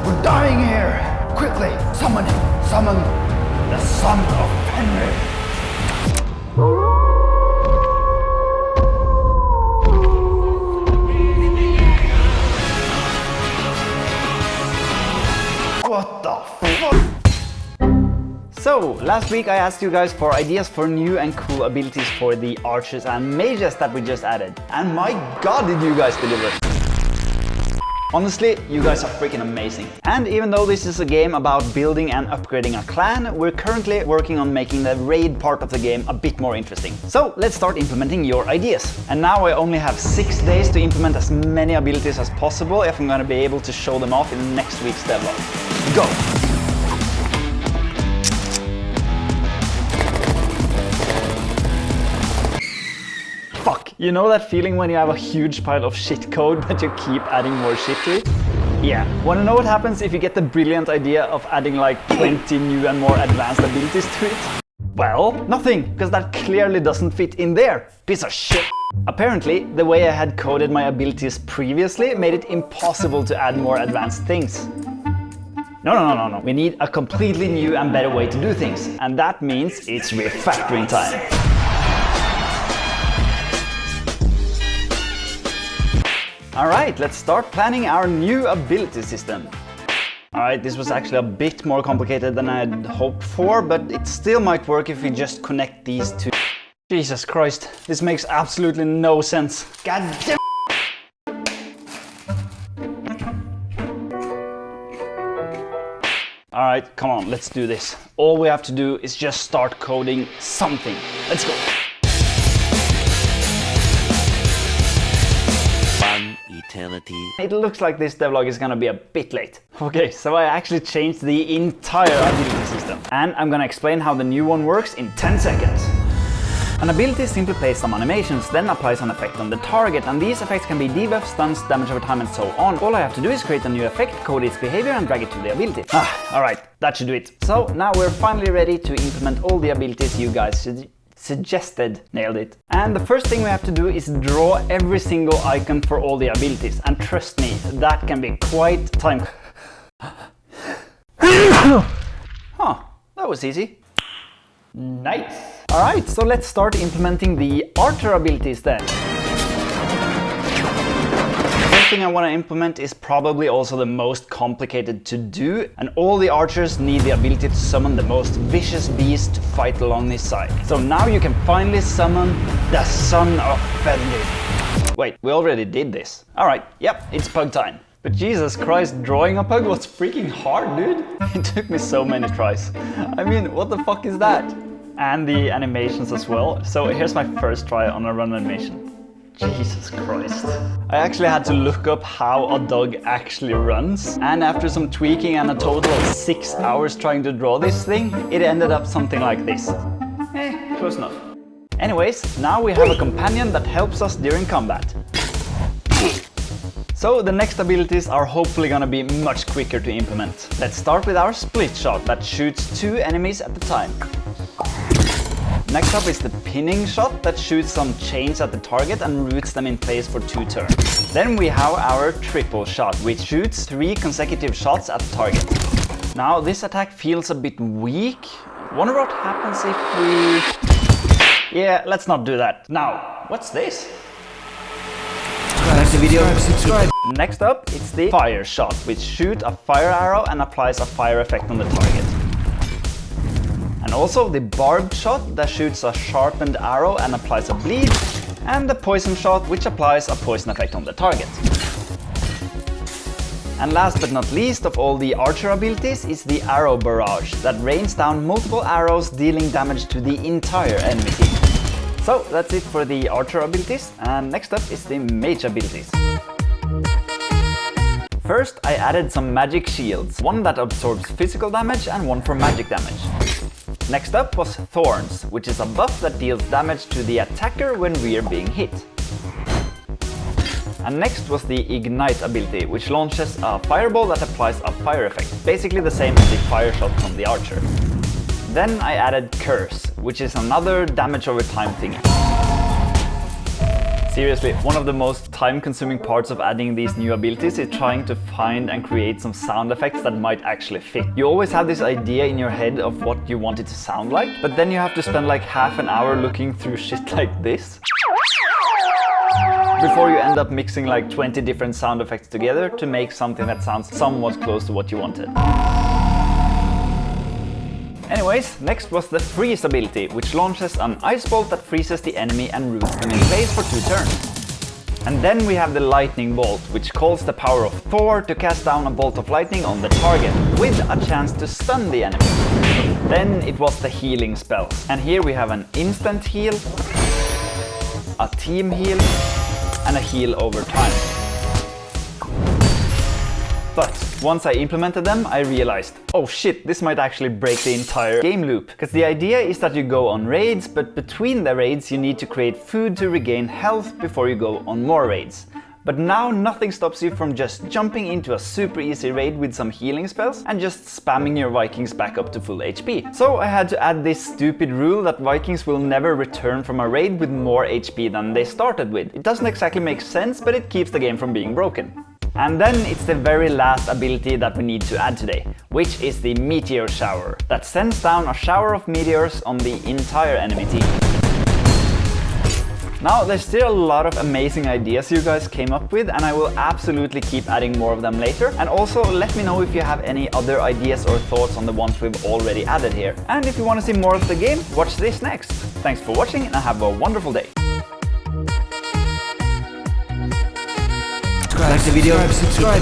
We're dying here! Quickly, summon him! Summon the son of Henry! What the fuck? So, last week I asked you guys for ideas for new and cool abilities for the archers and mages that we just added. And my god, did you guys deliver! Honestly, you guys are freaking amazing. And even though this is a game about building and upgrading a clan, we're currently working on making the raid part of the game a bit more interesting. So let's start implementing your ideas. And now I only have 6 days to implement as many abilities as possible if I'm gonna be able to show them off in next week's devlog. Go! You know that feeling when you have a huge pile of shit code but you keep adding more shit to it? Yeah. Wanna know what happens if you get the brilliant idea of adding like 20 new and more advanced abilities to it? Well, nothing, because that clearly doesn't fit in there. Piece of shit. Apparently, the way I had coded my abilities previously made it impossible to add more advanced things. No. We need a completely new and better way to do things. And that means it's refactoring time. Alright, let's start planning our new ability system. Alright, this was actually a bit more complicated than I had hoped for, but it still might work if we just connect these two. Jesus Christ, this makes absolutely no sense. God damn. Alright, come on, let's do this. All we have to do is just start coding something. Let's go. Eternity. It looks like this devlog is gonna be a bit late. Okay, so I actually changed the entire ability system. And I'm gonna explain how the new one works in 10 seconds. An ability simply plays some animations, then applies an effect on the target, and these effects can be debuffs, stuns, damage over time, and so on. All I have to do is create a new effect, code its behavior, and drag it to the ability. Alright, that should do it. So now we're finally ready to implement all the abilities you guys suggested. Nailed it. And the first thing we have to do is draw every single icon for all the abilities. And trust me, that can be quite time... Huh, that was easy. Nice. Alright, so let's start implementing the archer abilities then. The thing I want to implement is probably also the most complicated to do, and all the archers need the ability to summon the most vicious beast to fight along this side. So now you can finally summon the son of Henry. Wait, we already did this. Alright, yep, it's pug time. But Jesus Christ, drawing a pug was freaking hard, dude. It took me so many tries. I mean, what the fuck is that? And the animations as well. So here's my first try on a run animation. Jesus Christ. I actually had to look up how a dog actually runs, and after some tweaking and a total of 6 hours trying to draw this thing, it ended up something like this. Close enough. Anyways, now we have a companion that helps us during combat. So the next abilities are hopefully gonna be much quicker to implement. Let's start with our split shot that shoots 2 enemies at a time. Next up is the pinning shot that shoots some chains at the target and roots them in place for 2 turns. Then we have our triple shot, which shoots 3 consecutive shots at the target. Now this attack feels a bit weak. Wonder what happens if we... Yeah, let's not do that. Now, what's this? Like the video and subscribe. Next up, it's the fire shot, which shoots a fire arrow and applies a fire effect on the target. And also the barbed shot that shoots a sharpened arrow and applies a bleed, and the poison shot which applies a poison effect on the target. And last but not least of all the archer abilities is the arrow barrage that rains down multiple arrows, dealing damage to the entire enemy team. So that's it for the archer abilities, and next up is the mage abilities. First I added some magic shields, one that absorbs physical damage and one for magic damage. Next up was Thorns, which is a buff that deals damage to the attacker when we are being hit. And next was the Ignite ability, which launches a fireball that applies a fire effect, basically the same as the fire shot from the archer. Then I added Curse, which is another damage over time thingy. Seriously, one of the most time-consuming parts of adding these new abilities is trying to find and create some sound effects that might actually fit. You always have this idea in your head of what you want it to sound like, but then you have to spend like half an hour looking through shit like this before you end up mixing like 20 different sound effects together to make something that sounds somewhat close to what you wanted. Anyways, next was the freeze ability, which launches an ice bolt that freezes the enemy and roots them in place for 2 turns. And then we have the lightning bolt, which calls the power of Thor to cast down a bolt of lightning on the target, with a chance to stun the enemy. Then it was the healing spell, and here we have an instant heal, a team heal, and a heal over time. But once I implemented them, I realized, oh shit, this might actually break the entire game loop. Because the idea is that you go on raids, but between the raids you need to create food to regain health before you go on more raids. But now nothing stops you from just jumping into a super easy raid with some healing spells and just spamming your Vikings back up to full HP. So I had to add this stupid rule that Vikings will never return from a raid with more HP than they started with. It doesn't exactly make sense, but it keeps the game from being broken. And then it's the very last ability that we need to add today, which is the meteor shower, that sends down a shower of meteors on the entire enemy team. Now, there's still a lot of amazing ideas you guys came up with, and I will absolutely keep adding more of them later. And also, let me know if you have any other ideas or thoughts on the ones we've already added here. And if you want to see more of the game, watch this next. Thanks for watching and have a wonderful day. Like the video, subscribe.